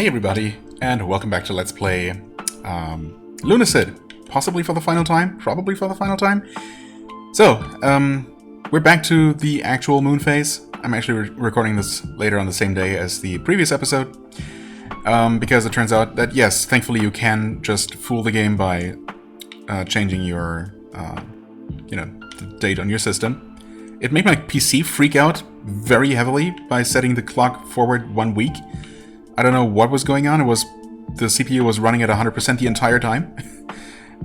Hey everybody, and welcome back to Let's Play Lunacid. Possibly for the final time, probably for the final time. So, we're back to the actual moon phase. I'm actually recording this later on the same day as the previous episode. Because it turns out that, yes, thankfully you can just fool the game by changing your, the date on your system. It made my PC freak out very heavily by setting the clock forward 1 week. I don't know what was going on. The CPU was running at 100% the entire time.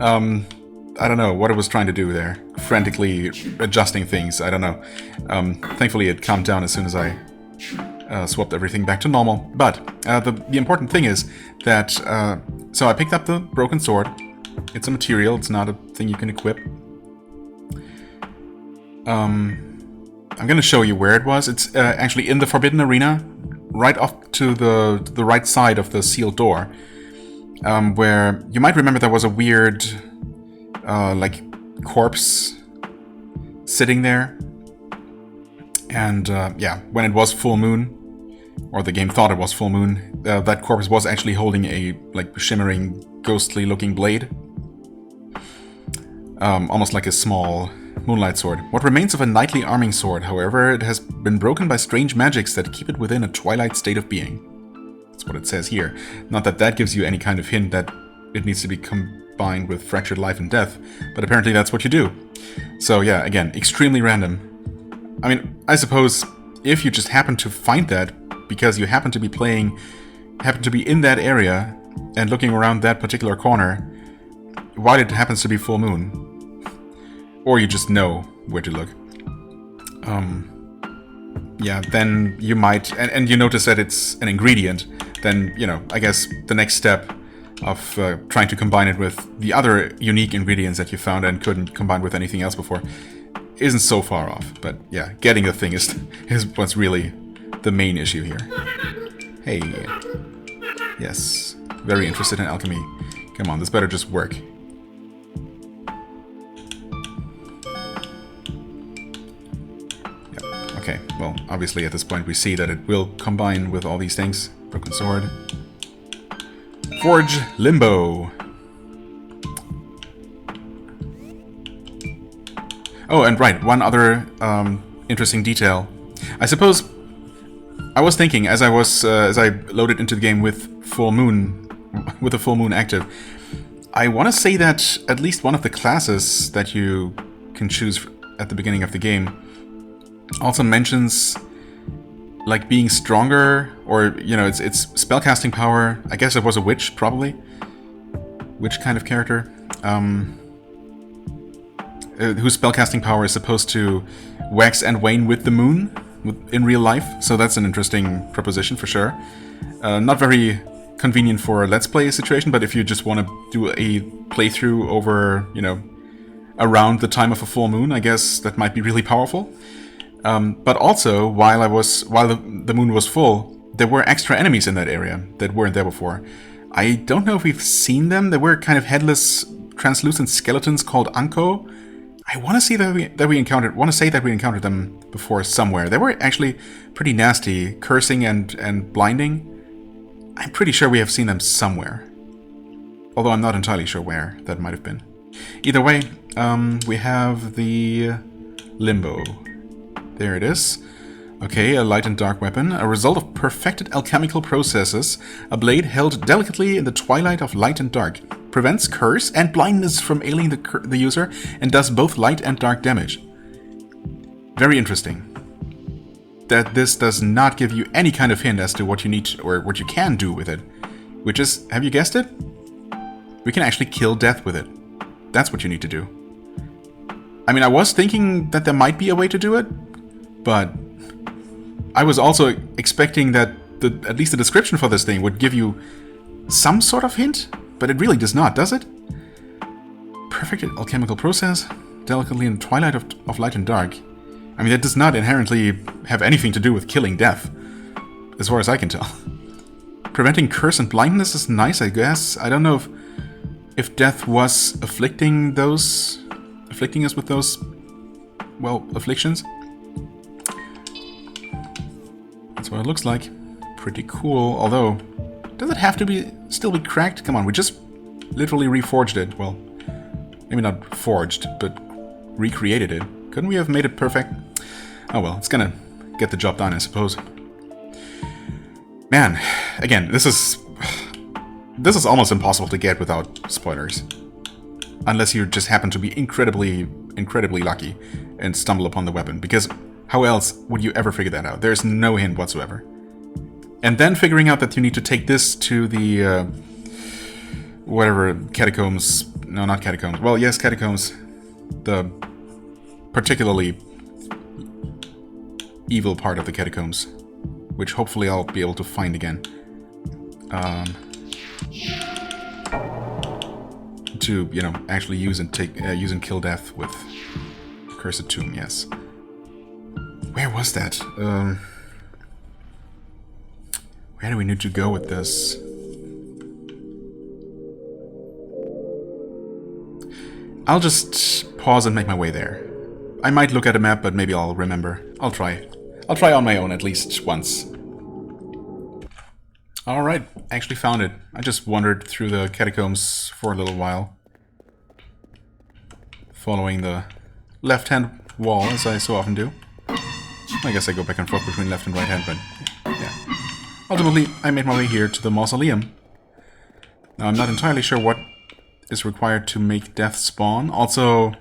I don't know what it was trying to do there. Frantically adjusting things. I don't know. Thankfully it calmed down as soon as I swapped everything back to normal. But the important thing is that... so I picked up the broken sword. It's a material. It's not a thing you can equip. I'm going to show you where it was. It's actually in the Forbidden Arena, right off to the right side of the sealed door, where you might remember there was a weird, corpse sitting there. And, yeah, when it was full moon, or the game thought it was full moon, that corpse was actually holding a, shimmering, ghostly-looking blade. Almost like a small moonlight sword. What remains of a knightly arming sword, however, it has been broken by strange magics that keep it within a twilight state of being. That's what it says here. Not that that gives you any kind of hint that it needs to be combined with fractured life and death, but apparently that's what you do. So yeah, again, extremely random. I mean, I suppose if you just happen to find that because you happen to be in that area and looking around that particular corner while it happens to be full moon, or you just know where to look. Yeah, then you might... And you notice that it's an ingredient, then, I guess the next step of trying to combine it with the other unique ingredients that you found and couldn't combine with anything else before isn't so far off. But yeah, getting the thing is what's really the main issue here. Hey. Yes. Very interested in alchemy. Come on, this better just work. Okay, well, obviously at this point we see that it will combine with all these things. Broken sword. Forge Limbo. Oh, and right, one other interesting detail. I suppose I was thinking as I loaded into the game with the full moon active, I want to say that at least one of the classes that you can choose at the beginning of the game also mentions being stronger, or it's spellcasting power. I guess it was a witch, probably. Witch kind of character. Whose spellcasting power is supposed to wax and wane with the moon in real life. So that's an interesting proposition for sure. Not very convenient for a Let's Play situation, but if you just want to do a playthrough over, around the time of a full moon, I guess that might be really powerful. But also, while the moon was full, there were extra enemies in that area that weren't there before. I don't know if we've seen them. There were kind of headless, translucent skeletons called Anko. I want to say that we encountered them before somewhere. They were actually pretty nasty, cursing and blinding. I'm pretty sure we have seen them somewhere, although I'm not entirely sure where that might have been. Either way, we have the Limbo. There it is. Okay, a light and dark weapon. A result of perfected alchemical processes. A blade held delicately in the twilight of light and dark. Prevents curse and blindness from ailing the user, and does both light and dark damage. Very interesting. That this does not give you any kind of hint as to what you need or what you can do with it. Which is, have you guessed it? We can actually kill death with it. That's what you need to do. I mean, I was thinking that there might be a way to do it, but I was also expecting that at least the description for this thing would give you some sort of hint, but it really does not, does it? Perfected alchemical process, delicately in the twilight of light and dark. I mean, that does not inherently have anything to do with killing death, as far as I can tell. Preventing curse and blindness is nice, I guess. I don't know if death was afflicting us with those, well, afflictions. That's what it looks like. Pretty cool, although Does it have to still be cracked? Come on, we just literally reforged it. Well, maybe not forged, but recreated it. Couldn't we have made it perfect? Oh well, it's gonna get the job done, I suppose. Man, again, this is almost impossible to get without spoilers. Unless you just happen to be incredibly lucky and stumble upon the weapon. Because how else would you ever figure that out? There's no hint whatsoever. And then figuring out that you need to take this to the, whatever, catacombs. No, not catacombs. Well, yes, catacombs. The particularly evil part of the catacombs. Which hopefully I'll be able to find again. To, you know, actually use and kill death with Cursed Tomb, yes. Where was that? Where do we need to go with this? I'll just pause and make my way there. I might look at a map, but maybe I'll remember. I'll try. I'll try on my own at least once. Alright, actually found it. I just wandered through the catacombs for a little while. Following the left-hand wall, as I so often do. I guess I go back and forth between left and right hand, but yeah. Ultimately, I made my way here to the mausoleum. Now, I'm not entirely sure what is required to make death spawn. Also,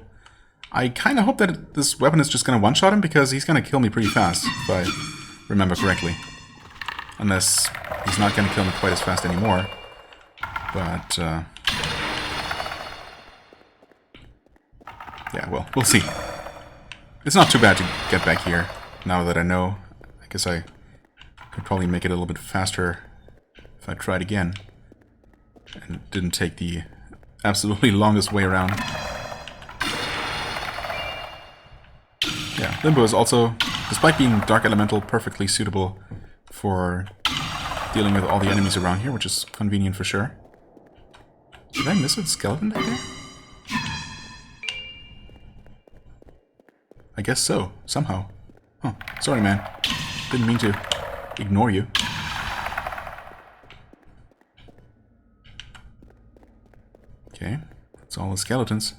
I kind of hope that this weapon is just going to one-shot him, because he's going to kill me pretty fast, if I remember correctly. Unless he's not going to kill me quite as fast anymore. But, yeah, well, we'll see. It's not too bad to get back here, now that I know. I guess I could probably make it a little bit faster if I tried again. And didn't take the absolutely longest way around. Yeah, Limbo is also, despite being Dark Elemental, perfectly suitable for dealing with all the enemies around here, which is convenient for sure. Did I miss a skeleton back there? I guess so, somehow. Huh, sorry man. Didn't mean to ignore you. Okay, that's all the skeletons.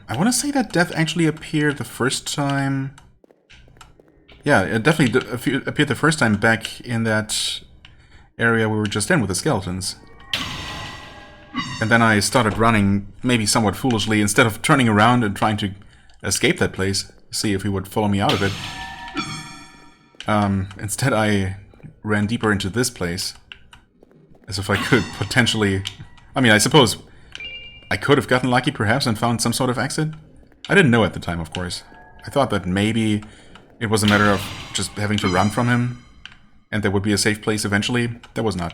I want to say that death actually appeared the first time. Yeah, it definitely appeared the first time back in that area we were just in with the skeletons. And then I started running, maybe somewhat foolishly, instead of turning around and trying to escape that place, see if he would follow me out of it. Instead I ran deeper into this place, as if I could potentially... I mean, I suppose I could have gotten lucky, perhaps, and found some sort of exit. I didn't know at the time, of course. I thought that maybe it was a matter of just having to run from him, and there would be a safe place eventually. That was not.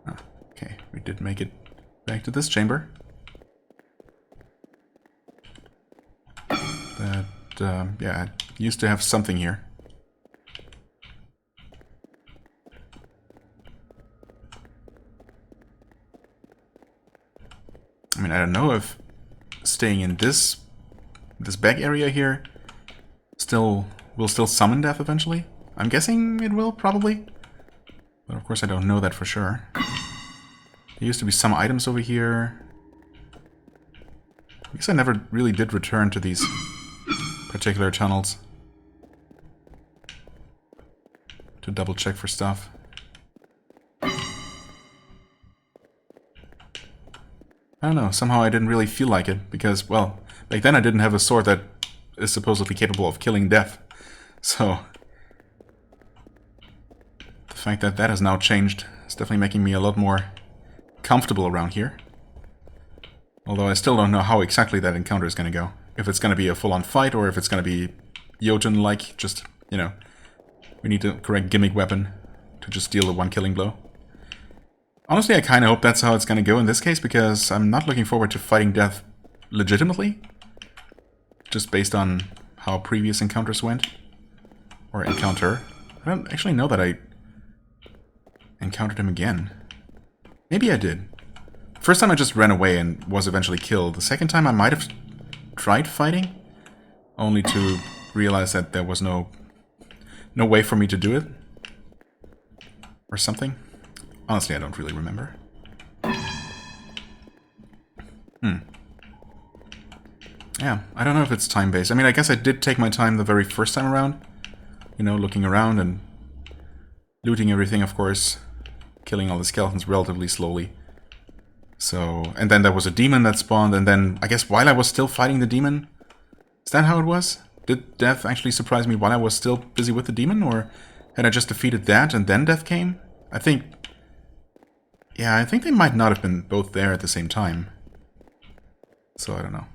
Oh, okay, we did make it back to this chamber. But, yeah, I used to have something here. I mean, I don't know if staying in this back area here will still summon death eventually. I'm guessing it will, probably. But of course I don't know that for sure. There used to be some items over here. I guess I never really did return to these particular tunnels to double check for stuff. I don't know, somehow I didn't really feel like it, because, well, back then I didn't have a sword that is supposedly capable of killing death. So, the fact that that has now changed is definitely making me a lot more comfortable around here. Although I still don't know how exactly that encounter is going to go. If it's going to be a full-on fight, or if it's going to be Jotun-like, just, you know, we need the correct gimmick weapon to just deal the one killing blow. Honestly, I kind of hope that's how it's going to go in this case, because I'm not looking forward to fighting death legitimately. Just based on how previous encounters went. Or encounter. I don't actually know that I encountered him again. Maybe I did. First time I just ran away and was eventually killed. The second time I might have tried fighting, only to realize that there was no way for me to do it. Or something. Honestly, I don't really remember. Yeah, I don't know if it's time-based. I mean, I guess I did take my time the very first time around. You know, looking around and looting everything, of course. Killing all the skeletons relatively slowly. So, and then there was a demon that spawned, and then, I guess while I was still fighting the demon... Is that how it was? Did death actually surprise me while I was still busy with the demon, or had I just defeated that and then death came? I think... Yeah, I think they might not have been both there at the same time. So, I don't know.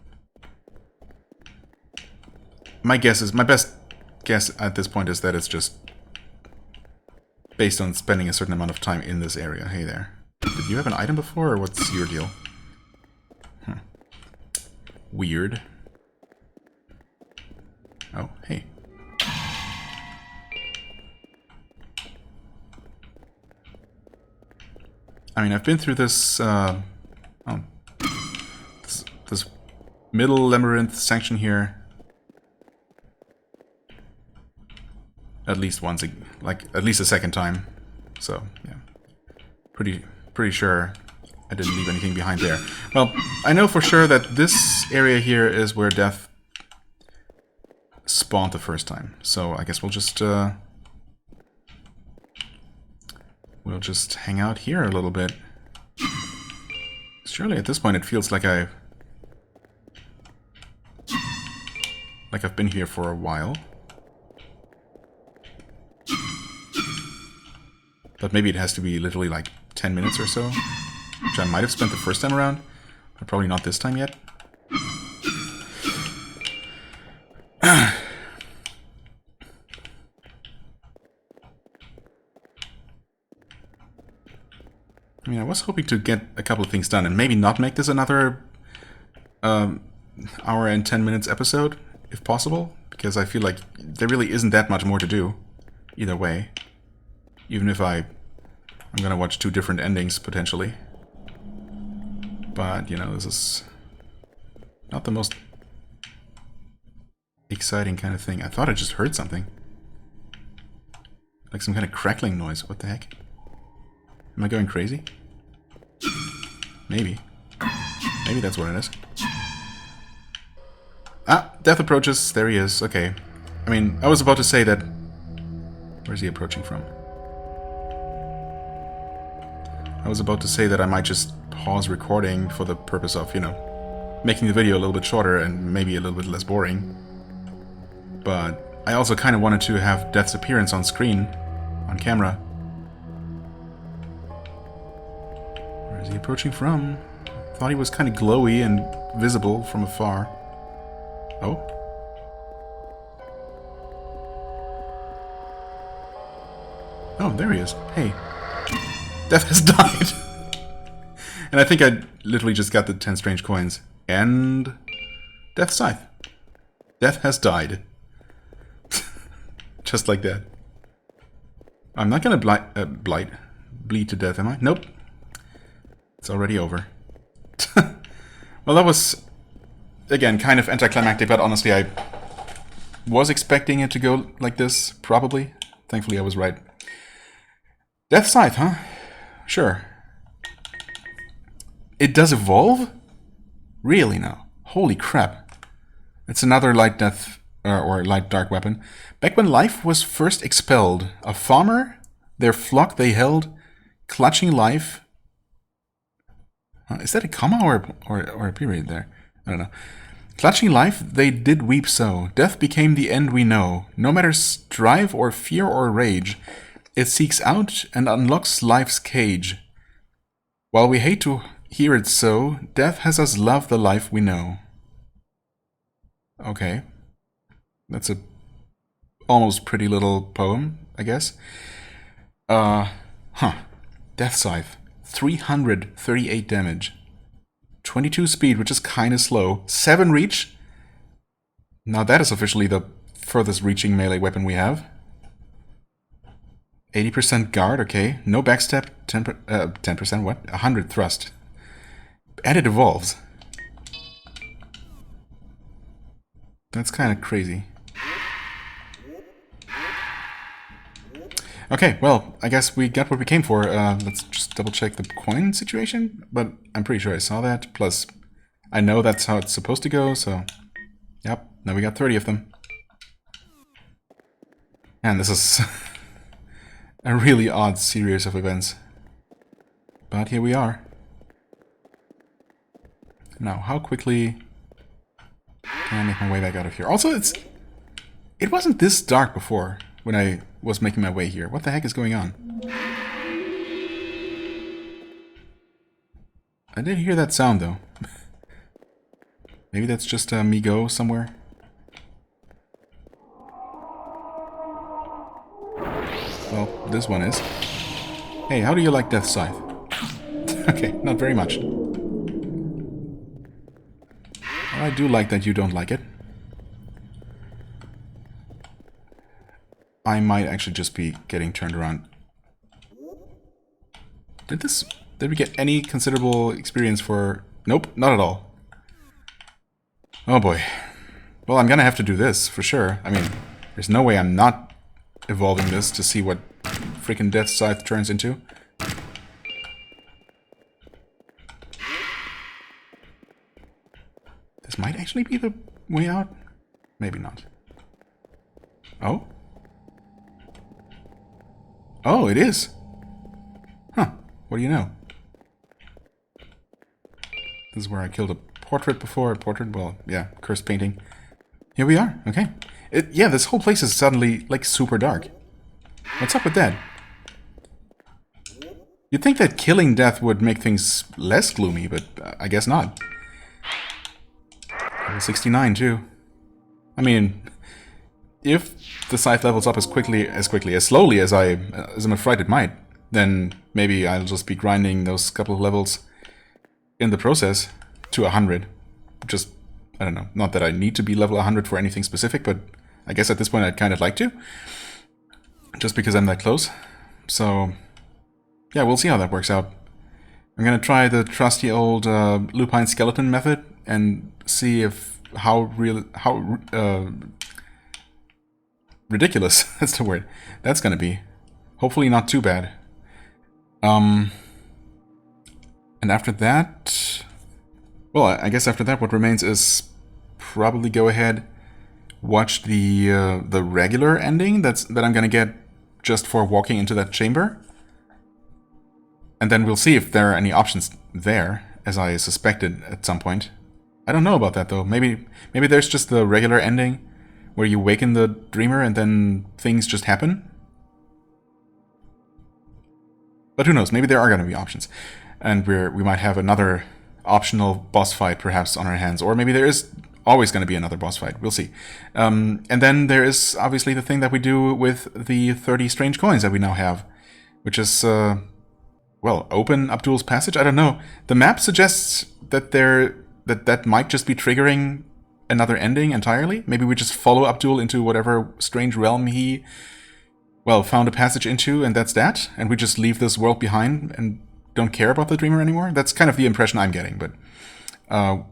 My best guess at this point is that it's just based on spending a certain amount of time in this area. Hey there. Did you have an item before, or what's your deal? Weird. Oh, hey. I mean, I've been through this, this middle labyrinth section here at least once, at least a second time. So, yeah. Pretty sure I didn't leave anything behind there. Well, I know for sure that this area here is where death spawned the first time. So I guess we'll just hang out here a little bit. Surely at this point it feels like I've been here for a while. But maybe it has to be literally like 10 minutes or so, which I might have spent the first time around, but probably not this time yet. I mean, I was hoping to get a couple of things done and maybe not make this another hour and 10 minutes episode, if possible, because I feel like there really isn't that much more to do either way. Even if I'm gonna watch two different endings, potentially. But, you know, this is not the most exciting kind of thing. I thought I just heard something. Like some kind of crackling noise. What the heck? Am I going crazy? Maybe. Maybe that's what it is. Ah! Death approaches. There he is. Okay. I mean, I was about to say that... Where's he approaching from? I was about to say that I might just pause recording for the purpose of, you know, making the video a little bit shorter and maybe a little bit less boring. But I also kind of wanted to have Death's appearance on screen, on camera. Where is he approaching from? Thought he was kind of glowy and visible from afar. Oh? Oh, there he is. Hey. Death has died. And I think I literally just got the 10 strange coins. And... Death's scythe. Death has died. Just like that. I'm not gonna bleed to death, am I? Nope. It's already over. Well, that was, again, kind of anticlimactic, but honestly, I was expecting it to go like this, probably. Thankfully, I was right. Death's scythe, huh? Sure. It does evolve? Really now? Holy crap. It's another light death, or light dark weapon. Back when life was first expelled, a farmer, their flock they held, clutching life... is that a comma or a period there? I don't know. Clutching life, they did weep so. Death became the end we know. No matter strife or fear or rage, it seeks out and unlocks life's cage. While we hate to hear it so, death has us love the life we know. Okay. That's a almost pretty little poem, I guess. Death Scythe. 338 damage. 22 speed, which is kind of slow. 7 reach. Now that is officially the furthest reaching melee weapon we have. 80% guard, okay. No backstep, 10% what? 100 thrust. And it evolves. That's kind of crazy. Okay, well, I guess we got what we came for. Let's just double check the coin situation, but I'm pretty sure I saw that. Plus, I know that's how it's supposed to go, so... Yep, now we got 30 of them. And this is a really odd series of events. But here we are. Now, how quickly can I make my way back out of here? Also, it wasn't this dark before when I was making my way here. What the heck is going on? I did hear that sound, though. Maybe that's just me go somewhere. Well, this one is. Hey, how do you like Death Scythe? Okay, not very much. I do like that you don't like it. I might actually just be getting turned around. Did we get any considerable experience for... Nope, not at all. Oh boy. Well, I'm gonna have to do this, for sure. I mean, there's no way I'm not evolving this to see what freaking Death Scythe turns into. This might actually be the way out. Maybe not. Oh? Oh, it is. Huh. What do you know? This is where I killed a portrait before. A portrait? Well, yeah, cursed painting. Here we are. Okay. Yeah, this whole place is suddenly, like, super dark. What's up with that? You'd think that killing death would make things less gloomy, but I guess not. Level 69, too. I mean, if the scythe levels up as slowly as I'm afraid it might, then maybe I'll just be grinding those couple of levels in the process to 100. Just, I don't know, not that I need to be level 100 for anything specific, but I guess at this point I'd kind of like to. Just because I'm that close. So, yeah, we'll see how that works out. I'm gonna try the trusty old lupine skeleton method and see if how ridiculous, that's the word, that's gonna be. Hopefully not too bad. And after that, well, I guess after that what remains is probably go ahead, watch the regular ending that I'm gonna get just for walking into that chamber. And then we'll see if there are any options there, as I suspected at some point. I don't know about that though. Maybe there's just the regular ending where you waken the dreamer and then things just happen. But who knows? Maybe there are going to be options, and we might have another optional boss fight perhaps on our hands, or maybe there is always going to be another boss fight. We'll see. And then there is obviously the thing that we do with the 30 strange coins that we now have, which is well, open Abdul's passage. I don't know. The map suggests that that might just be triggering another ending entirely. Maybe we just follow Abdul into whatever strange realm he, well, found a passage into, and that's that. And we just leave this world behind and don't care about the dreamer anymore. That's kind of the impression I'm getting, but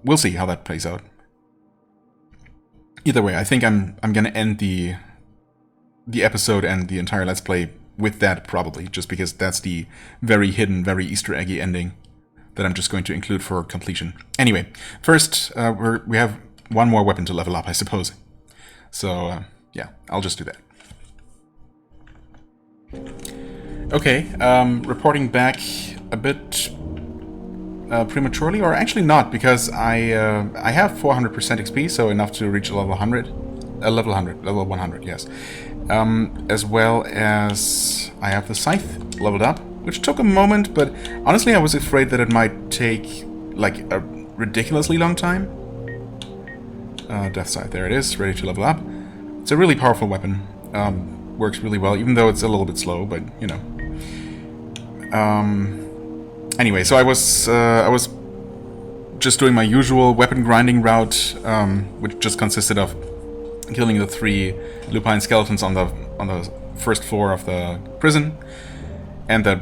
we'll see how that plays out. Either way, I think I'm gonna end the episode and the entire Let's Play with that, probably, just because that's the very hidden, very Easter eggy ending that I'm just going to include for completion. Anyway, first, we have one more weapon to level up, I suppose. So, yeah, I'll just do that. Okay, reporting back a bit prematurely, or actually not, because I have 400% XP, so enough to reach level 100. Level 100, yes. As well as I have the scythe leveled up, which took a moment, but honestly I was afraid that it might take like a ridiculously long time. Death Scythe, there it is, ready to level up. It's a really powerful weapon. Works really well, even though it's a little bit slow, but you know. Anyway, so I was just doing my usual weapon grinding route, which just consisted of killing the 3 lupine skeletons on the first floor of the prison, and the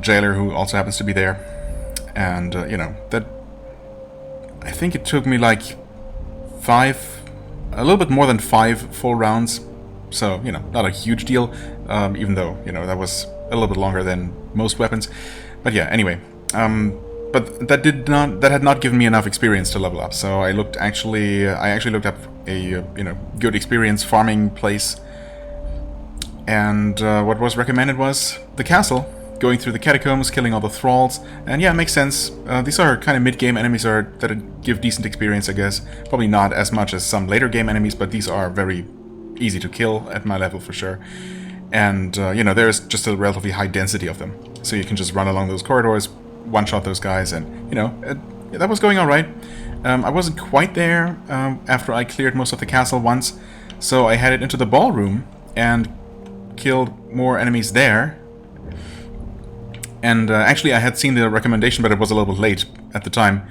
jailer who also happens to be there. And, you know, that... I think it took me like a little bit more than 5 full rounds. So, you know, not a huge deal, even though, you know, that was a little bit longer than most weapons. But yeah, anyway. But that had not given me enough experience to level up. So I actually looked up a, you know, good experience farming place. And what was recommended was the castle, going through the catacombs, killing all the thralls. And yeah, it makes sense. These are kind of mid-game enemies that give decent experience, I guess. Probably not as much as some later game enemies, but these are very easy to kill at my level for sure. And, you know, there's just a relatively high density of them. So you can just run along those corridors, one-shot those guys, and, you know, that was going alright. I wasn't quite there after I cleared most of the castle once, so I headed into the ballroom and killed more enemies there. And actually I had seen the recommendation, but it was a little bit late at the time,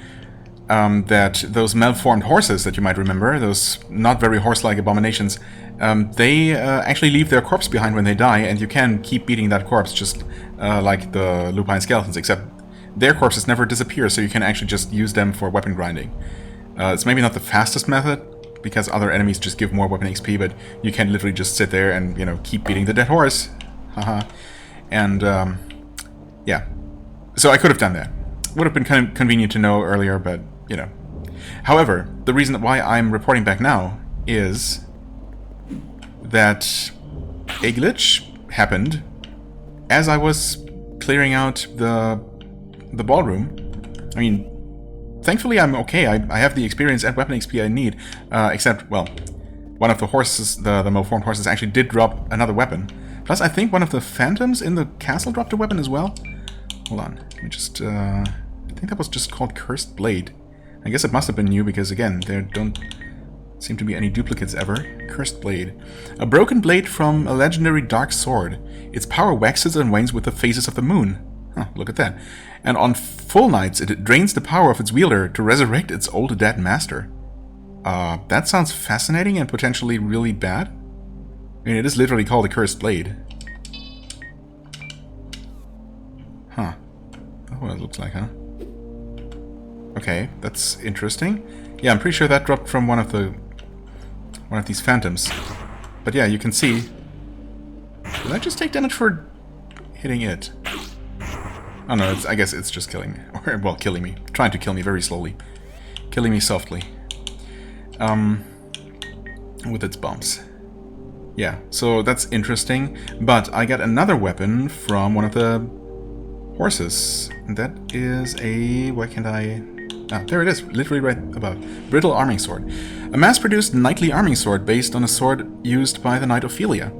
that those malformed horses that you might remember, those not very horse-like abominations, they actually leave their corpse behind when they die, and you can keep beating that corpse just like the lupine skeletons, except their corpses never disappear, so you can actually just use them for weapon grinding. It's maybe not the fastest method, because other enemies just give more weapon XP, but you can literally just sit there and, you know, keep beating the dead horse. Haha. And, yeah. So I could have done that. Would have been kind of convenient to know earlier, but, you know. However, the reason why I'm reporting back now is that a glitch happened as I was clearing out the ballroom. I mean, thankfully I'm okay. I have the experience and weapon XP I need, except, well, one of the horses, the malformed horses, actually did drop another weapon. Plus, I think one of the phantoms in the castle dropped a weapon as well. Hold on, let me just, I think that was just called Cursed Blade. I guess it must have been new, because again, there don't seem to be any duplicates ever. Cursed Blade. A broken blade from a legendary dark sword. Its power waxes and wanes with the phases of the moon. Huh, look at that. And on full nights, it drains the power of its wielder to resurrect its old dead master. That sounds fascinating and potentially really bad. I mean, it is literally called a Cursed Blade. Huh. That's what it looks like, huh? Okay, that's interesting. Yeah, I'm pretty sure that dropped from one of these phantoms. But yeah, you can see. Did I just take damage for hitting it? Oh no, I guess it's just killing me. Or, well, killing me. Trying to kill me very slowly. Killing me softly. With its bumps. Yeah, so that's interesting. But I got another weapon from one of the horses. And that is a... Why can't I... Ah, there it is, literally right above. Brittle Arming Sword. A mass-produced knightly arming sword based on a sword used by the Knight Ophelia.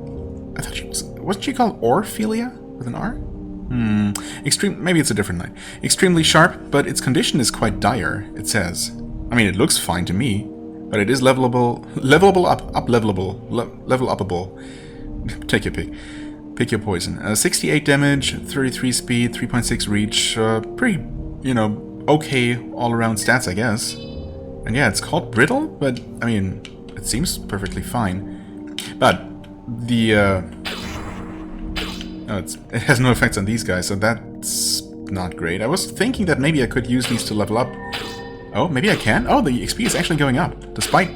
I thought she was... Wasn't she called Orphelia? With an R? Maybe it's a different knight. Extremely sharp, but its condition is quite dire, it says. I mean, it looks fine to me, but it is level upable. Take your pick. Pick your poison. 68 damage, 33 speed, 3.6 reach. Pretty, you know, okay all-around stats, I guess. And yeah, it's called brittle, but, I mean, it seems perfectly fine. But the, it has no effects on these guys, so that's not great. I was thinking that maybe I could use these to level up. Oh, maybe I can? Oh, the XP is actually going up, despite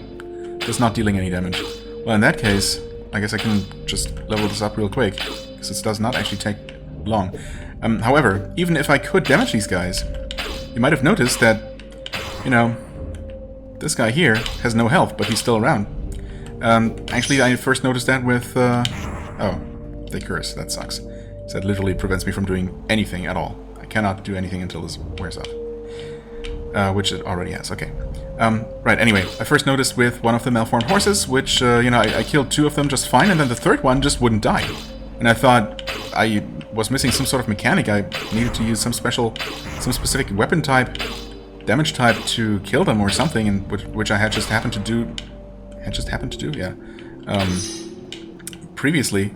just not dealing any damage. Well, in that case, I guess I can just level this up real quick, because this does not actually take long. However, even if I could damage these guys, you might have noticed that, you know, this guy here has no health, but he's still around. Actually, I first noticed that with, oh, they curse. That sucks. So that literally prevents me from doing anything at all. I cannot do anything until this wears off. Which it already has. Okay. Right, anyway, I first noticed with one of the malformed horses, which, you know, I killed 2 of them just fine, and then the third one just wouldn't die. And I thought I was missing some sort of mechanic. I needed to use some specific weapon type, damage type to kill them or something, and which I had just happened to do. Yeah. Previously.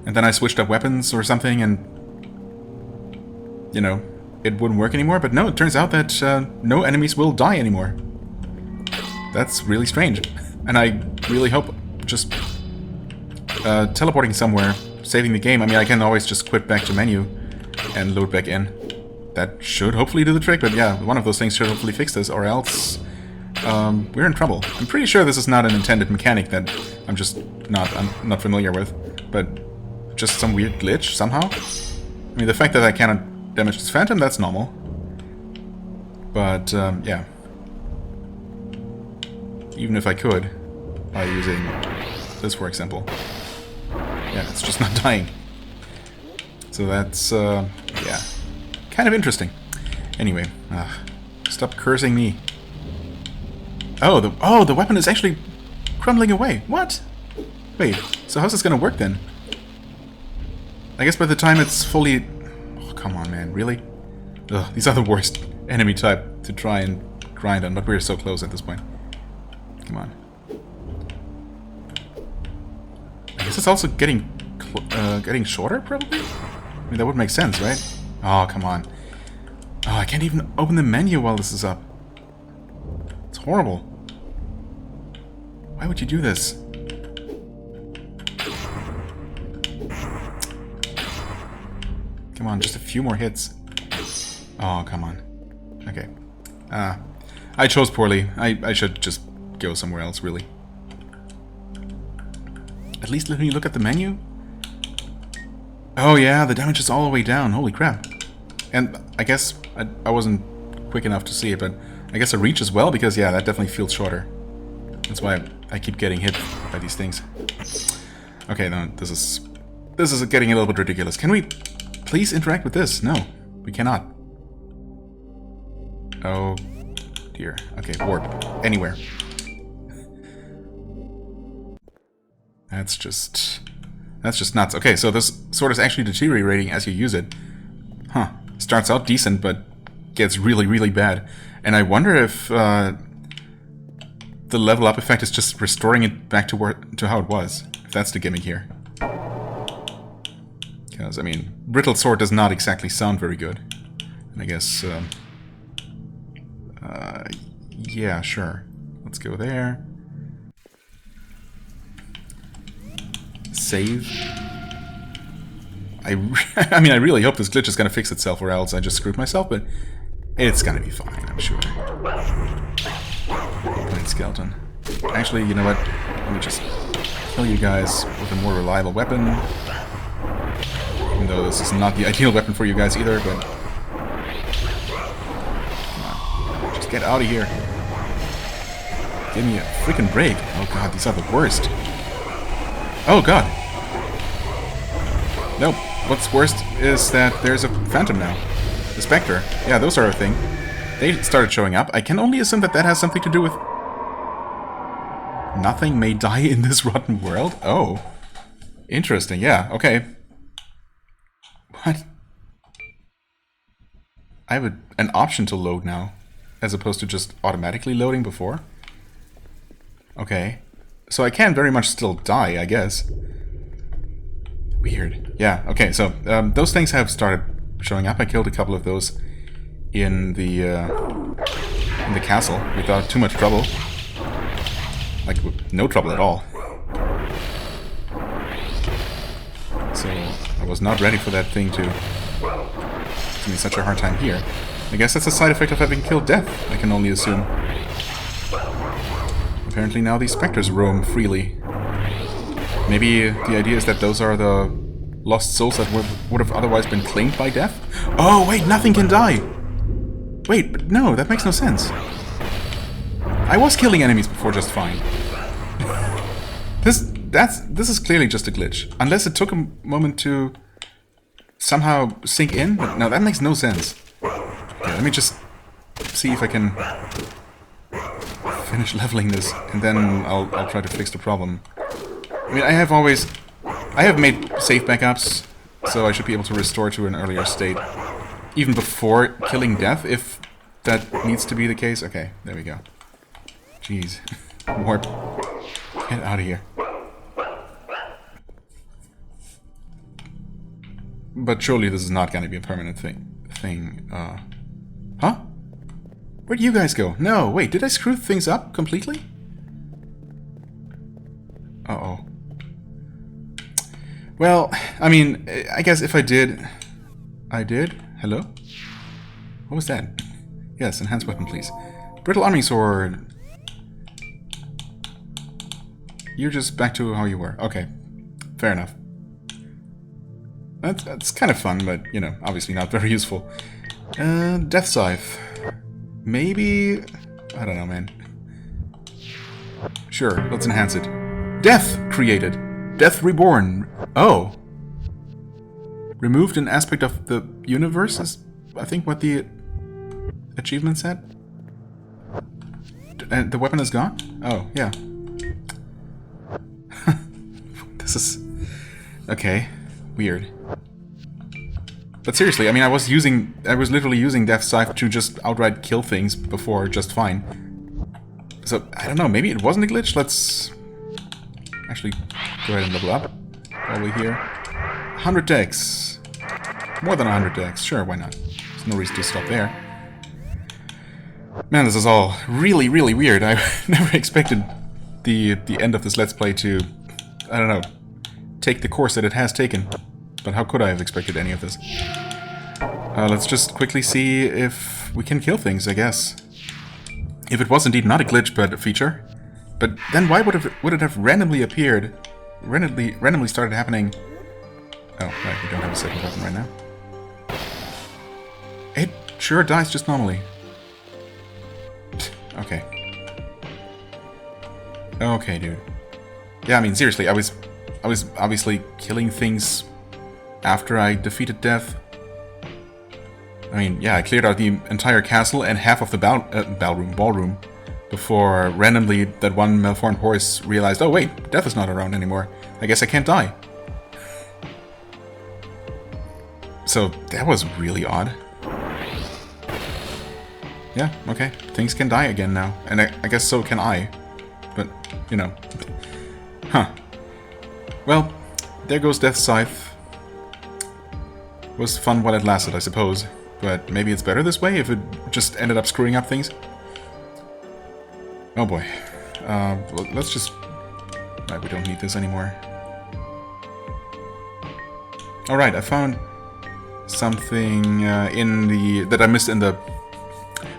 And then I switched up weapons or something, and, you know, it wouldn't work anymore. But no, it turns out that no enemies will die anymore. That's really strange. And I really hope just teleporting somewhere, saving the game. I mean, I can always just quit back to menu and load back in. That should hopefully do the trick, but yeah, one of those things should hopefully fix this, or else we're in trouble. I'm pretty sure this is not an intended mechanic that I'm just not familiar with, but just some weird glitch somehow. I mean, the fact that I cannot damage this phantom, that's normal. But, yeah. Even if I could, by using this, for example. Yeah, it's just not dying. So that's, yeah, kind of interesting. Anyway, stop cursing me. Oh, the weapon is actually crumbling away. What? Wait, so how's this gonna work then? I guess by the time it's fully... Oh, come on, man, really? Ugh, these are the worst enemy type to try and grind on, but we're so close at this point. Come on. I guess it's also getting shorter, probably? I mean, that would make sense, right? Oh, come on. Oh, I can't even open the menu while this is up. It's horrible. Why would you do this? Come on, just a few more hits. Oh, come on. Okay. I chose poorly. I should just go somewhere else, really. At least let me look at the menu. Oh yeah, the damage is all the way down. Holy crap. And I guess I wasn't quick enough to see it, but I guess a reach as well, because yeah, that definitely feels shorter. That's why I keep getting hit by these things. Okay, no, this is getting a little bit ridiculous. Can we please interact with this? No, we cannot. Oh dear. Okay, warp. Anywhere. That's just nuts. Okay, so this sword is actually deteriorating as you use it. Huh. Starts out decent, but gets really, really bad. And I wonder if the level up effect is just restoring it back to how it was. If that's the gimmick here. Because, I mean, brittle sword does not exactly sound very good. And I guess, yeah, sure. Let's go there. Save. I mean, I really hope this glitch is going to fix itself, or else I just screwed myself, but it's going to be fine, I'm sure. Plain skeleton. Actually, you know what? Let me just kill you guys with a more reliable weapon. Even though this is not the ideal weapon for you guys either, but... Come on. Just get out of here. Give me a freaking break. Oh god, these are the worst. Oh god. Nope. What's worst is that there's a phantom now. The specter. Yeah, those are a thing. They started showing up. I can only assume that that has something to do with... Nothing may die in this rotten world? Oh. Interesting, yeah, okay. What? I have an option to load now, as opposed to just automatically loading before? Okay. So I can very much still die, I guess. Weird. Yeah, okay, so those things have started showing up. I killed a couple of those in the castle without too much trouble. Like, no trouble at all. So, I was not ready for that thing to give me such a hard time here. I guess that's a side effect of having killed death, I can only assume. Apparently now these specters roam freely. Maybe the idea is that those are the lost souls that would have otherwise been claimed by death? Oh, wait, nothing can die! Wait, but no, that makes no sense. I was killing enemies before just fine. This is clearly just a glitch. Unless it took a moment to somehow sink in? No, that makes no sense. Okay, let me just see if I can finish leveling this, and then I'll try to fix the problem. I mean, I have made save backups, so I should be able to restore to an earlier state. Even before killing death, if that needs to be the case. Okay, there we go. Jeez. Warp. Get out of here. But surely this is not going to be a permanent thing. Huh? Where'd you guys go? No, wait, did I screw things up completely? Uh-oh. Well, I mean, I guess if I did... I did? Hello? What was that? Yes, enhanced weapon, please. Brittle arming sword. You're just back to how you were. Okay. Fair enough. That's kind of fun, but, you know, obviously not very useful. Death Scythe. Maybe... I don't know, man. Sure, let's enhance it. Death created. Death reborn. Oh. Removed an aspect of the universe is, I think, what the achievement said. And the weapon is gone? Oh, yeah. This is... okay. Weird. But seriously, I mean, I was literally using Death Scythe to just outright kill things before just fine. So, I don't know, maybe it wasn't a glitch? Let's actually go ahead and level up while we're here. 100 decks. More than 100 decks. Sure, why not? There's no reason to stop there. Man, this is all really, really weird. I never expected the end of this Let's Play to, I don't know, take the course that it has taken. But how could I have expected any of this? Let's just quickly see if we can kill things, I guess. If it was indeed not a glitch, but a feature. But then why would it have randomly appeared? Randomly started happening... Oh, right, we don't have a second weapon right now. It sure dies just normally. Okay. Okay, dude. Yeah, I mean, seriously, I was obviously killing things after I defeated death. I mean, yeah, I cleared out the entire castle and half of the ballroom before randomly that one malformed horse realized, oh wait, death is not around anymore. I guess I can't die. So that was really odd. Yeah, okay, things can die again now, and I guess so can I. But, you know. Huh. Well, there goes Death Scythe. Was fun while it lasted, I suppose. But maybe it's better this way if it just ended up screwing up things. Oh boy. Well, let's just... Right, we don't need this anymore. Alright, I found something that I missed in the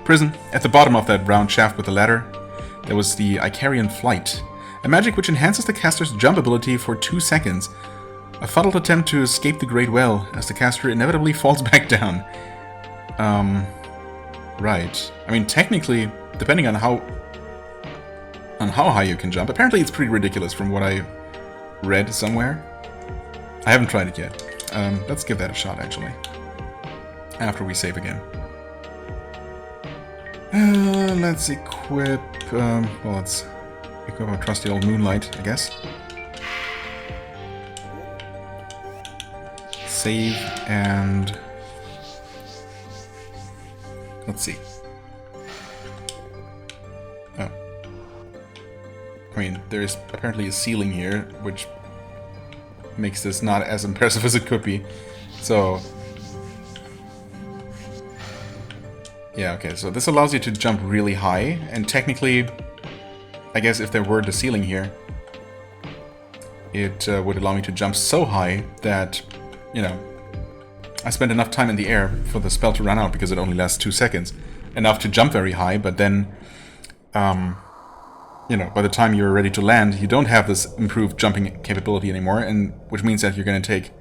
prison. At the bottom of that round shaft with the ladder, there was the Icarian Flight. A magic which enhances the caster's jump ability for 2 seconds. A fuddled attempt to escape the Great Well, as the caster inevitably falls back down. Right. I mean, technically, depending on how high you can jump, apparently it's pretty ridiculous from what I read somewhere. I haven't tried it yet. Let's give that a shot, actually. After we save again. Let's equip... well, let's equip our trusty old Moonlight, I guess. Save and... let's see. Oh. I mean, there's apparently a ceiling here, which makes this not as impressive as it could be. So... yeah, okay, so this allows you to jump really high, and technically, I guess if there were the ceiling here, it would allow me to jump so high that, you know, I spent enough time in the air for the spell to run out because it only lasts 2 seconds. Enough to jump very high, but then, you know, by the time you're ready to land, you don't have this improved jumping capability anymore, and which means that you're going to take,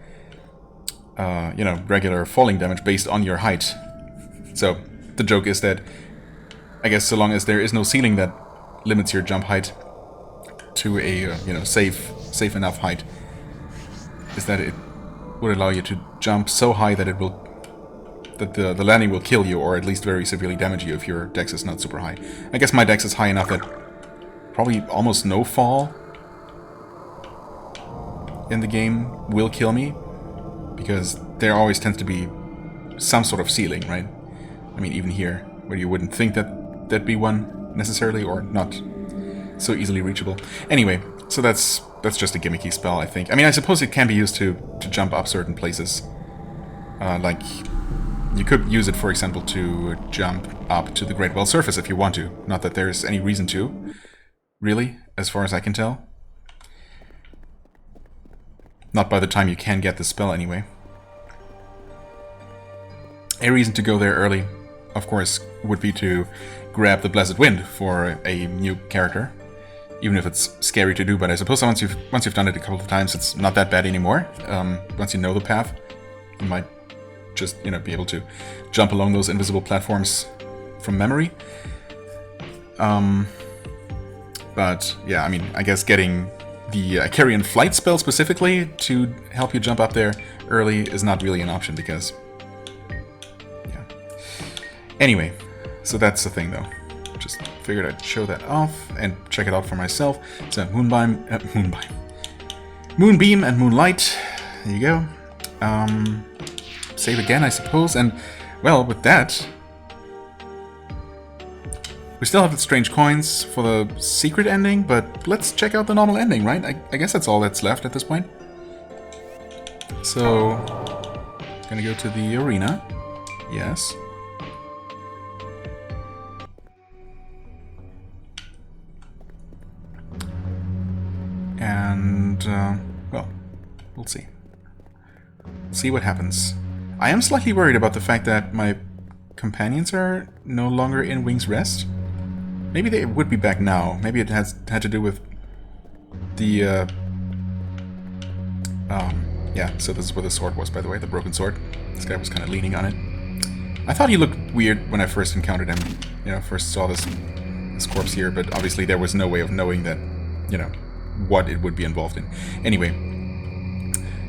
you know, regular falling damage based on your height. So, the joke is that, I guess so long as there is no ceiling that limits your jump height to a, you know, safe enough height, is that it would allow you to jump so high that it will... that the landing will kill you, or at least very severely damage you if your dex is not super high. I guess my dex is high enough that probably almost no fall in the game will kill me, because there always tends to be some sort of ceiling, right? I mean, even here, where you wouldn't think that there'd be one necessarily, or not so easily reachable. Anyway, so that's just a gimmicky spell, I think. I mean, I suppose it can be used to jump up certain places. Like, you could use it, for example, to jump up to the Great Well surface if you want to. Not that there's any reason to, really, as far as I can tell. Not by the time you can get the spell anyway. A reason to go there early, of course, would be to grab the Blessed Wind for a new character. Even if it's scary to do, but I suppose once you've done it a couple of times, it's not that bad anymore. Once you know the path, you might just, you know, be able to jump along those invisible platforms from memory. But yeah, I mean, I guess getting the Carrion Flight spell specifically to help you jump up there early is not really an option because, yeah. Anyway, so that's the thing though. Just figured I'd show that off and check it out for myself. So Moonbeam and Moonlight. There you go. Save again, I suppose. And well, with that, we still have the strange coins for the secret ending, but let's check out the normal ending, right? I guess that's all that's left at this point. So, gonna go to the arena. Yes. And, well, we'll see. See what happens. I am slightly worried about the fact that my companions are no longer in Wing's Rest. Maybe they would be back now. Maybe it had to do with the, yeah, so this is where the sword was, by the way, the broken sword. This guy was kind of leaning on it. I thought he looked weird when I first encountered him. You know, first saw this corpse here, but obviously there was no way of knowing that, you know, what it would be involved in. Anyway,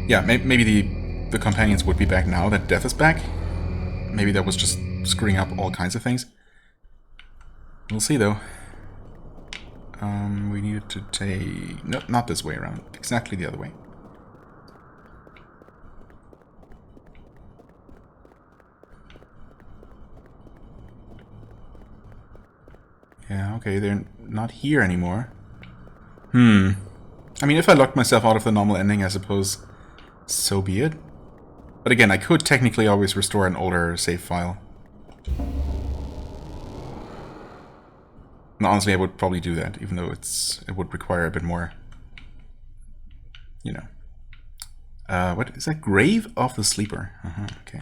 yeah, maybe the companions would be back now that Death is back. Maybe that was just screwing up all kinds of things. We'll see, though. We needed to take... No, not this way around. Exactly the other way. Yeah, okay, they're not here anymore. I mean, if I locked myself out of the normal ending, I suppose so be it. But again, I could technically always restore an older save file. And honestly, I would probably do that, even though it would require a bit more, you know. What is that? Grave of the Sleeper. Okay.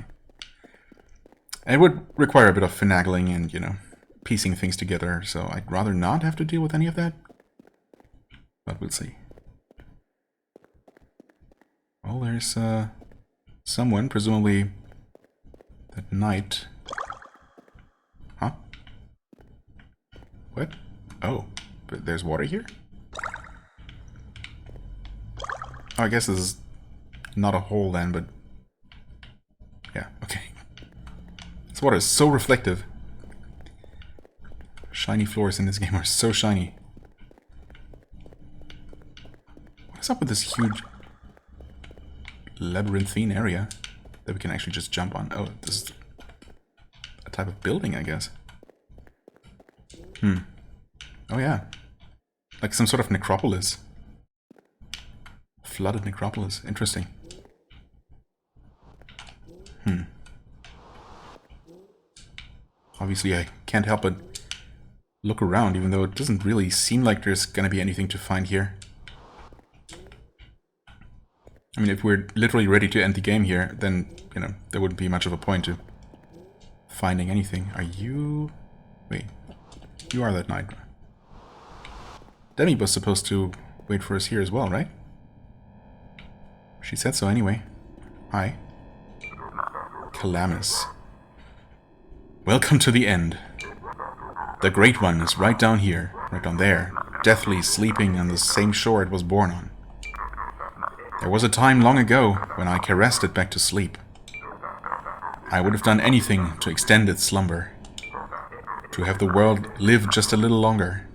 It would require a bit of finagling and, you know, piecing things together, so I'd rather not have to deal with any of that. But we'll see. Well, there's someone, presumably that knight. Huh? What? Oh, but there's water here? Oh, I guess this is not a hole then, but... yeah, okay. This water is so reflective. Shiny floors in this game are so shiny. What is up with this huge labyrinthine area that we can actually just jump on? Oh, this is a type of building, I guess. Oh yeah. Like some sort of necropolis. Flooded necropolis. Interesting. Obviously I can't help but look around, even though it doesn't really seem like there's gonna be anything to find here. I mean, if we're literally ready to end the game here, then, you know, there wouldn't be much of a point to finding anything. Are you... wait. You are that knight. Demi was supposed to wait for us here as well, right? She said so anyway. Hi. Calamus. Welcome to the end. The Great One is right down here, right down there, deathly sleeping on the same shore it was born on. There was a time long ago when I caressed it back to sleep. I would have done anything to extend its slumber, to have the world live just a little longer.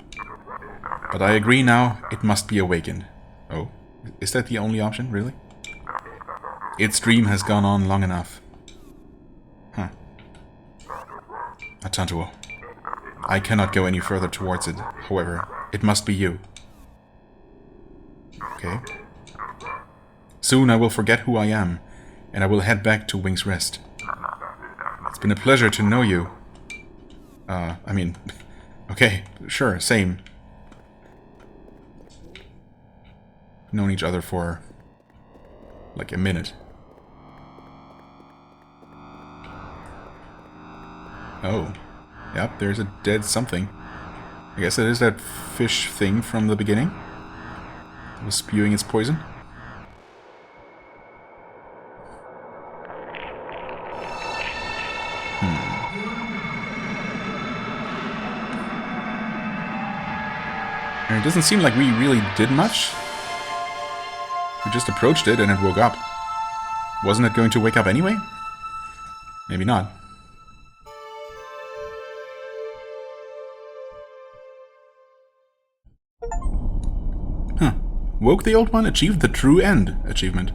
But I agree now, it must be awakened. Oh, is that the only option, really? Its dream has gone on long enough. Huh. Atantuo. I cannot go any further towards it, however, it must be you. Okay. Soon I will forget who I am, and I will head back to Wing's Rest. It's been a pleasure to know you. I mean, okay, sure, same. Known each other for Like a minute. Oh. Yep, there's a dead something. I guess it is that fish thing from the beginning. It was spewing its poison. And it doesn't seem like we really did much. We just approached it and it woke up. Wasn't it going to wake up anyway? Maybe not. Huh. Woke the old one, achieved the true end achievement.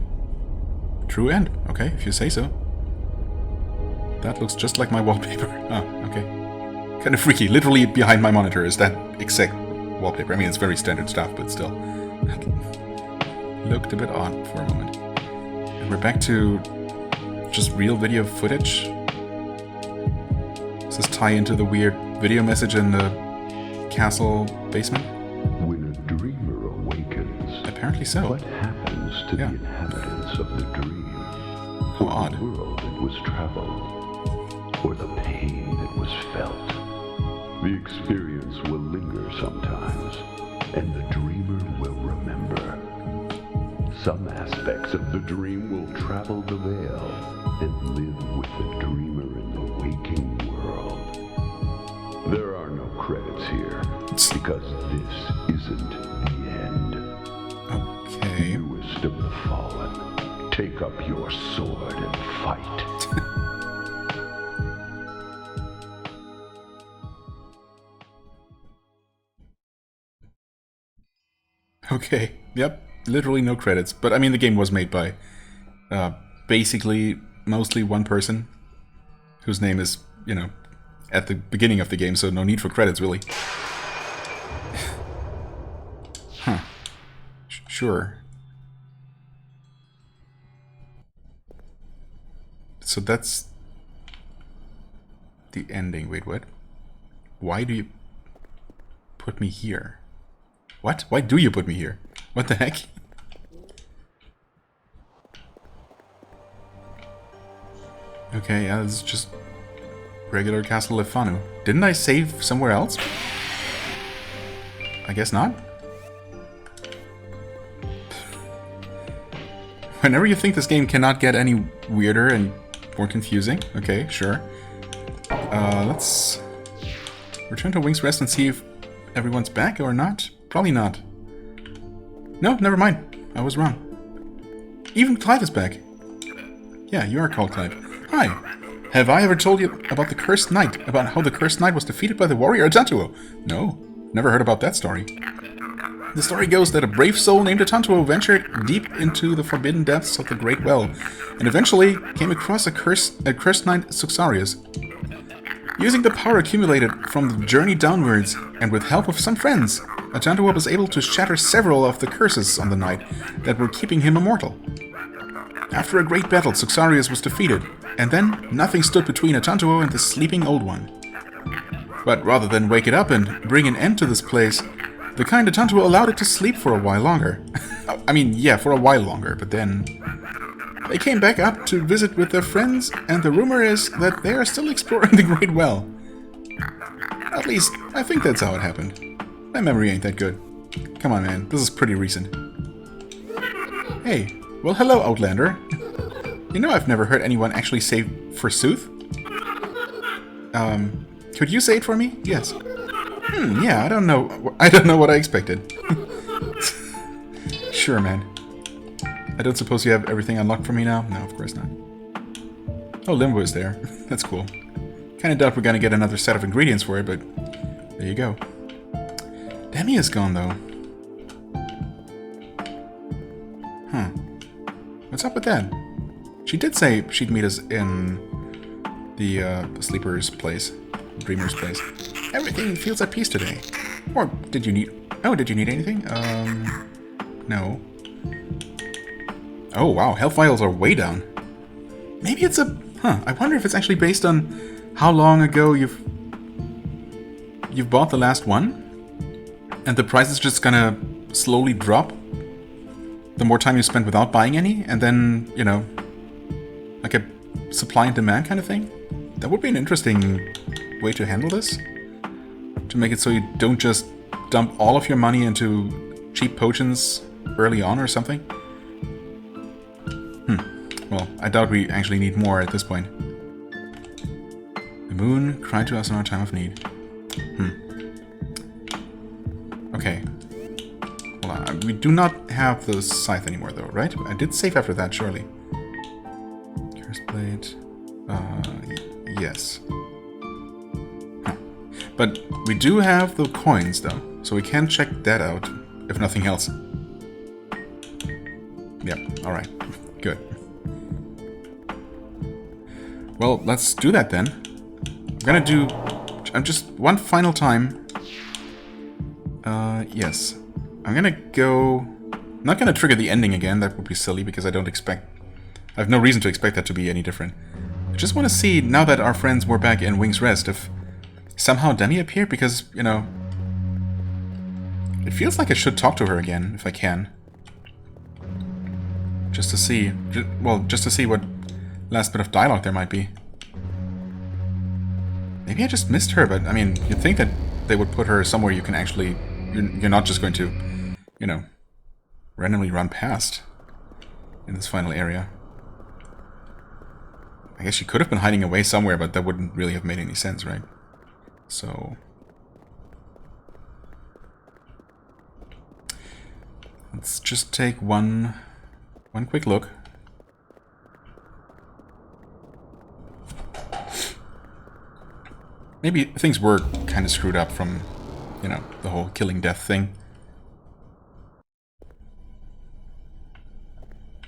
True end. Okay, if you say so. That looks just like my wallpaper. Oh, okay. Kind of freaky. Literally behind my monitor is that exact wallpaper. I mean, it's very standard stuff, but still. Looked a bit odd for a moment. And we're back to just real video footage. Does this tie into the weird video message in the castle basement? When a dreamer awakens, apparently so. What happens to the inhabitants of the dream? How odd. The world that was traveled, or the pain that was felt. The experience will linger sometimes, and the dreamer will remember. Some aspects of the dream will travel the veil and live with the dreamer in the waking world. There are no credits here, because this isn't the end. Okay. Newest of the fallen, take up your sword and fight. Okay, yep, literally no credits. But I mean, the game was made by basically mostly one person whose name is, you know, at the beginning of the game, so no need for credits, really. Huh. Sure. So that's the ending. Wait, what? Why do you put me here? What? Why do you put me here? What the heck? Okay, yeah, this is just regular Castle Lefanu. Didn't I save somewhere else? I guess not. Whenever you think this game cannot get any weirder and more confusing. Okay, sure. Let's return to Wing's Rest and see if everyone's back or not. Probably not. No, never mind. I was wrong. Even Clive is back. Yeah, you are called Clive. Hi. Have I ever told you about the Cursed Knight? About how the Cursed Knight was defeated by the warrior Atantuo? No, never heard about that story. The story goes that a brave soul named Atantuo ventured deep into the forbidden depths of the Great Well, and eventually came across a cursed knight Suxarius. Using the power accumulated from the journey downwards, and with help of some friends, Atantuo was able to shatter several of the curses on the knight that were keeping him immortal. After a great battle, Suxarius was defeated, and then nothing stood between Atantuo and the sleeping old one. But rather than wake it up and bring an end to this place, the kind Atantuo allowed it to sleep for a while longer. I mean, yeah, for a while longer, but then they came back up to visit with their friends, and the rumor is that they are still exploring the Great Well. At least, I think that's how it happened. My memory ain't that good. Come on, man, this is pretty recent. Hey, well hello, Outlander. You know I've never heard anyone actually say forsooth? Could you say it for me? Yes. Yeah, I don't know what I expected. Sure, man. I don't suppose you have everything unlocked for me now? No, of course not. Oh, Limbo is there. That's cool. Kinda doubt we're gonna get another set of ingredients for it, but there you go. Demi is gone, though. Huh. What's up with that? She did say she'd meet us in the sleeper's place. Dreamer's place. Everything feels at peace today. Or did you need... Oh, did you need anything? No. Oh, wow. Health vials are way down. Maybe it's a... Huh. I wonder if it's actually based on how long ago you've bought the last one? And the price is just gonna slowly drop the more time you spend without buying any, and then, you know, like a supply and demand kind of thing. That would be an interesting way to handle this. To make it so you don't just dump all of your money into cheap potions early on or something. Well, I doubt we actually need more at this point. The moon cried to us in our time of need. Okay. Hold on. We do not have the scythe anymore, though, right? I did save after that, surely. Curse blade. Yes. Huh. But we do have the coins, though, so we can check that out, if nothing else. Yep, alright. Good. Well, let's do that then. I'm gonna do... just one final time. Yes. I'm gonna go... I'm not gonna trigger the ending again, that would be silly, because I don't expect... I have no reason to expect that to be any different. I just want to see, now that our friends were back in Wing's Rest, if somehow Demi appeared, because, you know... It feels like I should talk to her again, if I can. Just to see... well, just to see what last bit of dialogue there might be. Maybe I just missed her, but, I mean, you'd think that they would put her somewhere you can actually... You're not just going to, you know, randomly run past in this final area. I guess she could have been hiding away somewhere, but that wouldn't really have made any sense, right? So... let's just take one quick look. Maybe things were kind of screwed up from, you know, the whole killing death thing.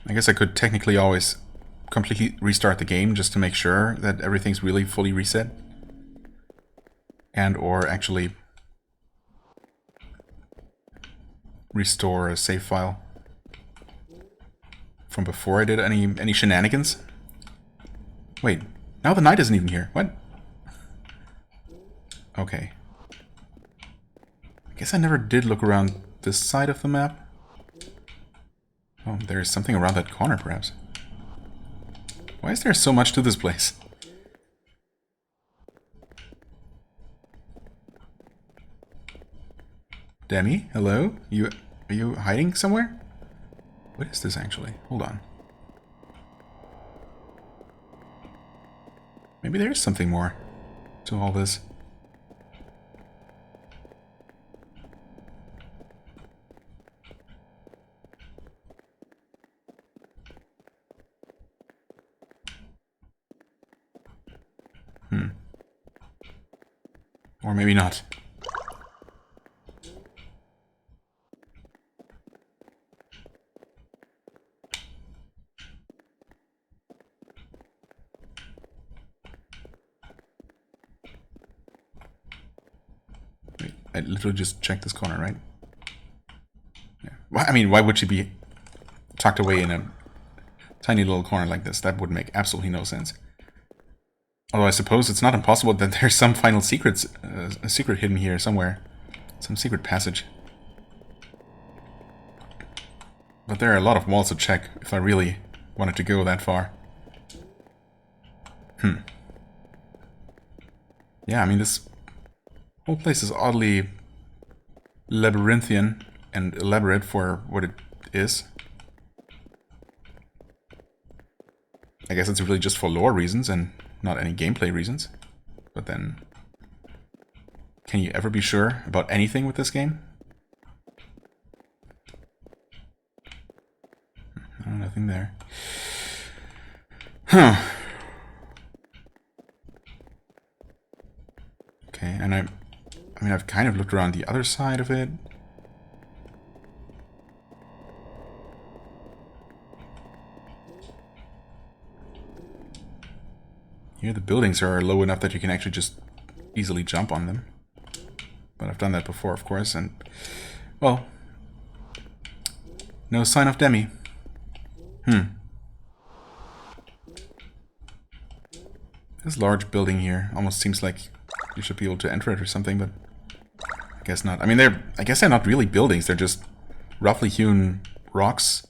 I guess I could technically always completely restart the game just to make sure that everything's really fully reset. And or actually restore a save file from before I did any shenanigans. Wait, now the knight isn't even here. What? Okay. I guess I never did look around this side of the map. Oh, there's something around that corner, perhaps. Why is there so much to this place? Demi, hello? Are you hiding somewhere? What is this, actually? Hold on. Maybe there is something more to all this. Or maybe not. Wait, I literally just checked this corner, right? Yeah. I mean, why would she be tucked away in a tiny little corner like this? That would make absolutely no sense. Although I suppose it's not impossible that there's some final secrets, a secret hidden here somewhere. Some secret passage. But there are a lot of walls to check if I really wanted to go that far. Yeah, I mean, this whole place is oddly labyrinthian and elaborate for what it is. I guess it's really just for lore reasons and not any gameplay reasons. But then, can you ever be sure about anything with this game? Oh, nothing there. Huh. Okay, and I mean, I've kind of looked around the other side of it. Here the buildings are low enough that you can actually just easily jump on them. But I've done that before, of course, and... well... no sign of Demi. This large building here almost seems like you should be able to enter it or something, but... I guess not. I mean, I guess they're not really buildings, they're just roughly hewn rocks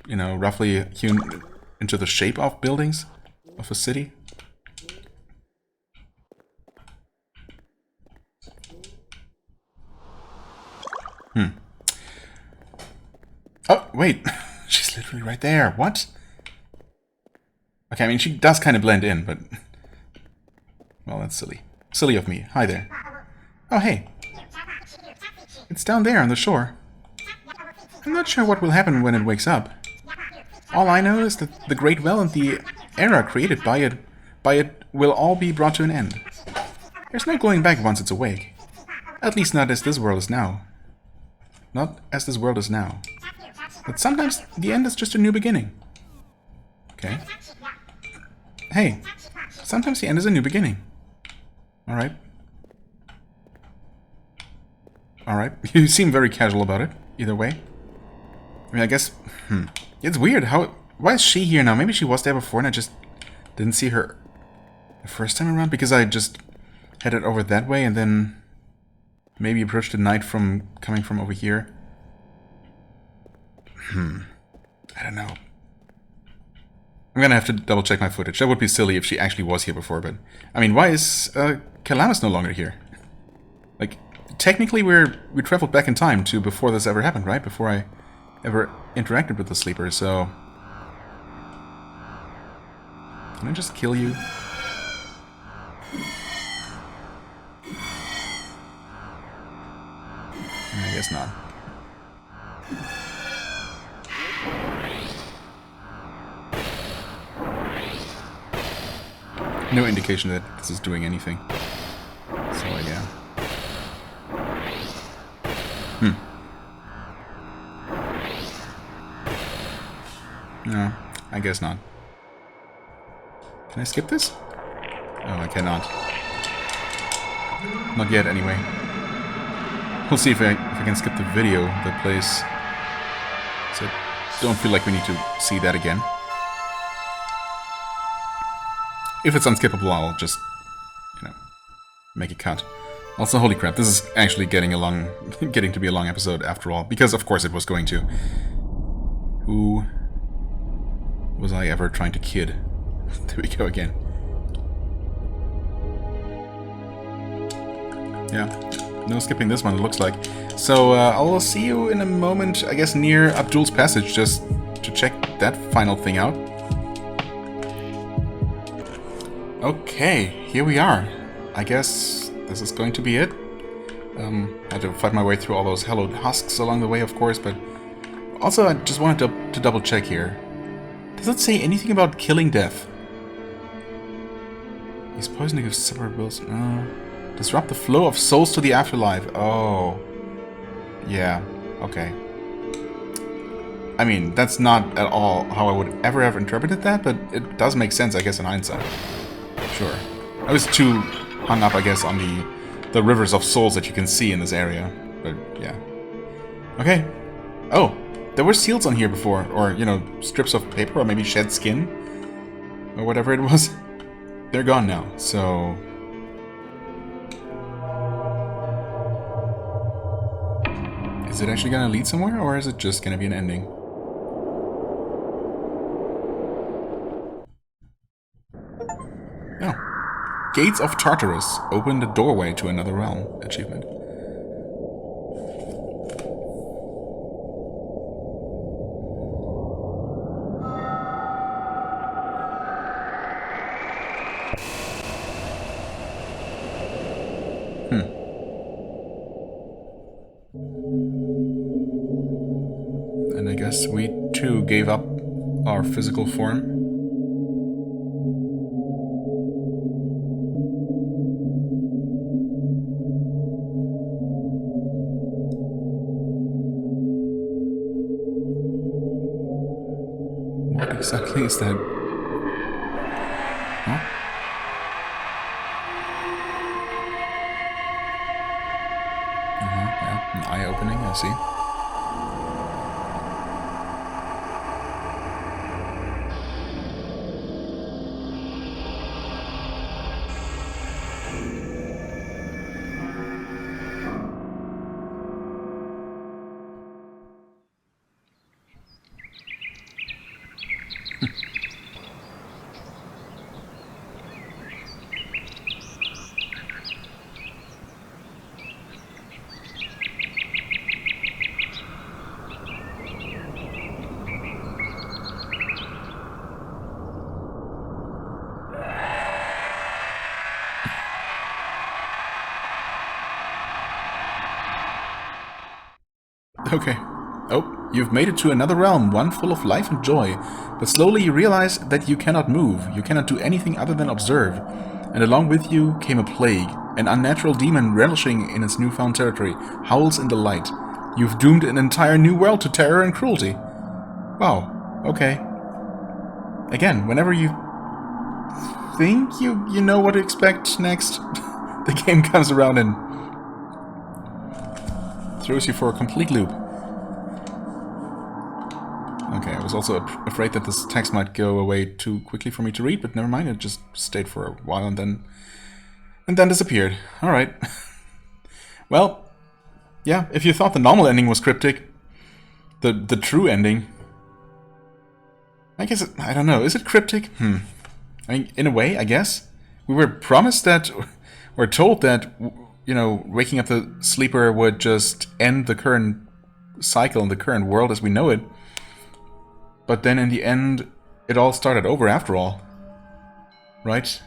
you know, roughly hewn into the shape of buildings of a city. Oh, wait. She's literally right there. What? Okay, I mean, she does kind of blend in, but... Well, that's silly. Silly of me. Hi there. Oh, hey. It's down there on the shore. I'm not sure what will happen when it wakes up. All I know is that the Great Well and the era created by it will all be brought to an end. There's no going back once it's awake. At least not as this world is now. Not as this world is now. But sometimes the end is just a new beginning. Okay. Hey, sometimes the end is a new beginning. Alright. Alright. You seem very casual about it, either way. I mean, I guess... It's weird, why is she here now? Maybe she was there before and I just didn't see her the first time around, because I just headed over that way and then maybe approached the night from coming from over here. I don't know. I'm gonna have to double check my footage. That would be silly if she actually was here before, but... I mean, why is Calamus no longer here? Like, technically we traveled back in time to before this ever happened, right? Before I ever interacted with the sleeper, so... Can I just kill you? I guess not. No indication that this is doing anything. So, yeah. No, I guess not. Can I skip this? Oh, I cannot. Not yet, anyway. We'll see if I can skip the video that plays. So, don't feel like we need to see that again. If it's unskippable, I'll just, you know, make a cut. Also, holy crap, this is actually getting to be a long episode after all, because of course it was going to. Who was I ever trying to kid? There we go again. Yeah, no skipping this one, it looks like. So, I'll see you in a moment, I guess, near Abdul's passage, just to check that final thing out. Okay, here we are. I guess this is going to be it. I had to fight my way through all those hallowed husks along the way, of course, but... Also, I just wanted to double check here. Does it say anything about killing death? He's poisoning of separate wills. Disrupt the flow of souls to the afterlife. Oh. Yeah, okay. I mean, that's not at all how I would ever have interpreted that, but it does make sense, I guess, in hindsight. Sure. I was too hung up, I guess, on the rivers of souls that you can see in this area. But, yeah. Okay. Oh, there were seals on here before. Or, you know, strips of paper, or maybe shed skin. Or whatever it was. They're gone now, so... Is it actually gonna lead somewhere, or is it just gonna be an ending? Oh. Gates of Tartarus open the doorway to another realm. Achievement. And I guess we too gave up our physical form. What exactly is that? Huh? Yeah, an eye opening, I see. Okay. Oh, you've made it to another realm, one full of life and joy. But slowly you realize that you cannot move, you cannot do anything other than observe. And along with you came a plague, an unnatural demon relishing in its newfound territory, howls in delight. You've doomed an entire new world to terror and cruelty. Wow, okay. Again, whenever you think you know what to expect next, the game comes around and throws you for a complete loop. Okay, I was also afraid that this text might go away too quickly for me to read, but never mind, it just stayed for a while and then disappeared. Alright. Well, yeah, if you thought the normal ending was cryptic, the true ending, I guess, I don't know, is it cryptic? I mean, in a way, I guess. We were promised that, or told that, you know, waking up the sleeper would just end the current cycle and the current world as we know it. But then in the end, it all started over after all. Right?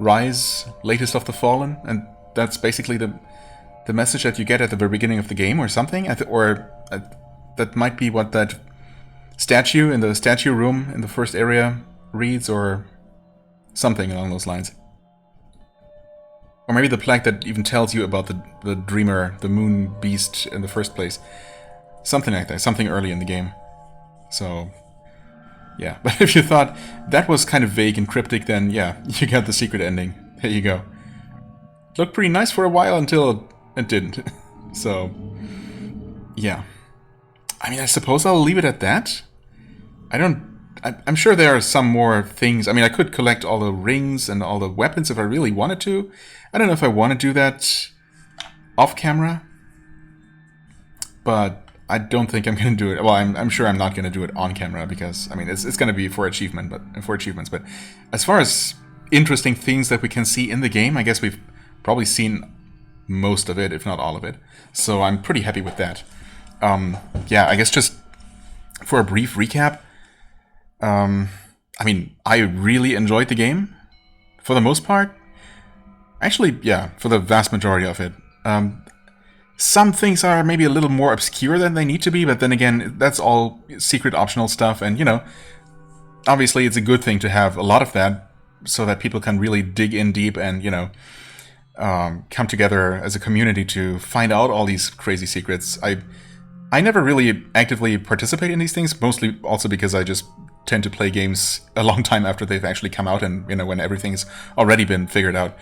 Rise, latest of the fallen, and that's basically the message that you get at the very beginning of the game or something? That might be what that statue in the statue room in the first area reads, or something along those lines. Or maybe the plaque that even tells you about the dreamer, the moon beast in the first place. Something like that, something early in the game. So, yeah. But if you thought that was kind of vague and cryptic, then yeah, you got the secret ending. There you go. Looked pretty nice for a while until it didn't. So, yeah. I mean, I suppose I'll leave it at that. I'm sure there are some more things. I mean, I could collect all the rings and all the weapons if I really wanted to. I don't know if I want to do that off camera. But I don't think I'm going to do it. Well, I'm sure I'm not going to do it on camera because, I mean, it's going to be for achievements. But as far as interesting things that we can see in the game, I guess we've probably seen most of it, if not all of it. So I'm pretty happy with that. Yeah, I guess just for a brief recap. I mean, I really enjoyed the game for the most part. Actually, yeah, for the vast majority of it. Some things are maybe a little more obscure than they need to be, but then again, that's all secret optional stuff, and, you know, obviously it's a good thing to have a lot of that, so that people can really dig in deep and, you know, come together as a community to find out all these crazy secrets. I never really actively participate in these things, mostly also because I just tend to play games a long time after they've actually come out and, you know, when everything's already been figured out.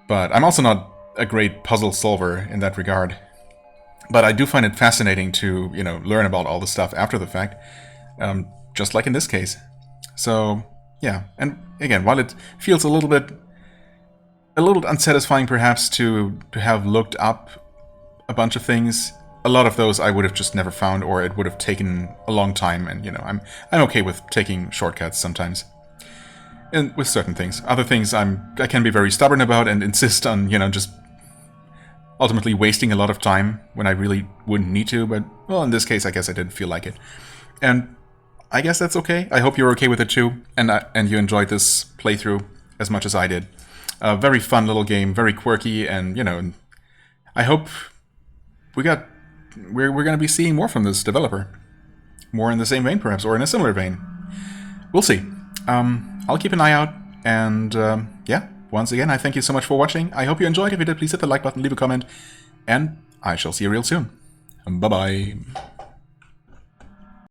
But I'm also not a great puzzle solver in that regard. But I do find it fascinating to, you know, learn about all the stuff after the fact, just like in this case. So, yeah. And again, while it feels a little unsatisfying perhaps to have looked up a bunch of things, a lot of those I would have just never found, or it would have taken a long time, and, you know, I'm okay with taking shortcuts sometimes. And with certain things. Other things I can be very stubborn about and insist on, you know, just ultimately wasting a lot of time when I really wouldn't need to, but, well, in this case, I guess I didn't feel like it. And I guess that's okay. I hope you're okay with it too, and you enjoyed this playthrough as much as I did. A very fun little game, very quirky, and, you know, I hope we're going to be seeing more from this developer. More in the same vein, perhaps, or in a similar vein. We'll see. I'll keep an eye out, and yeah, once again, I thank you so much for watching. I hope you enjoyed. If you did, please hit the like button, leave a comment, and I shall see you real soon. Bye-bye.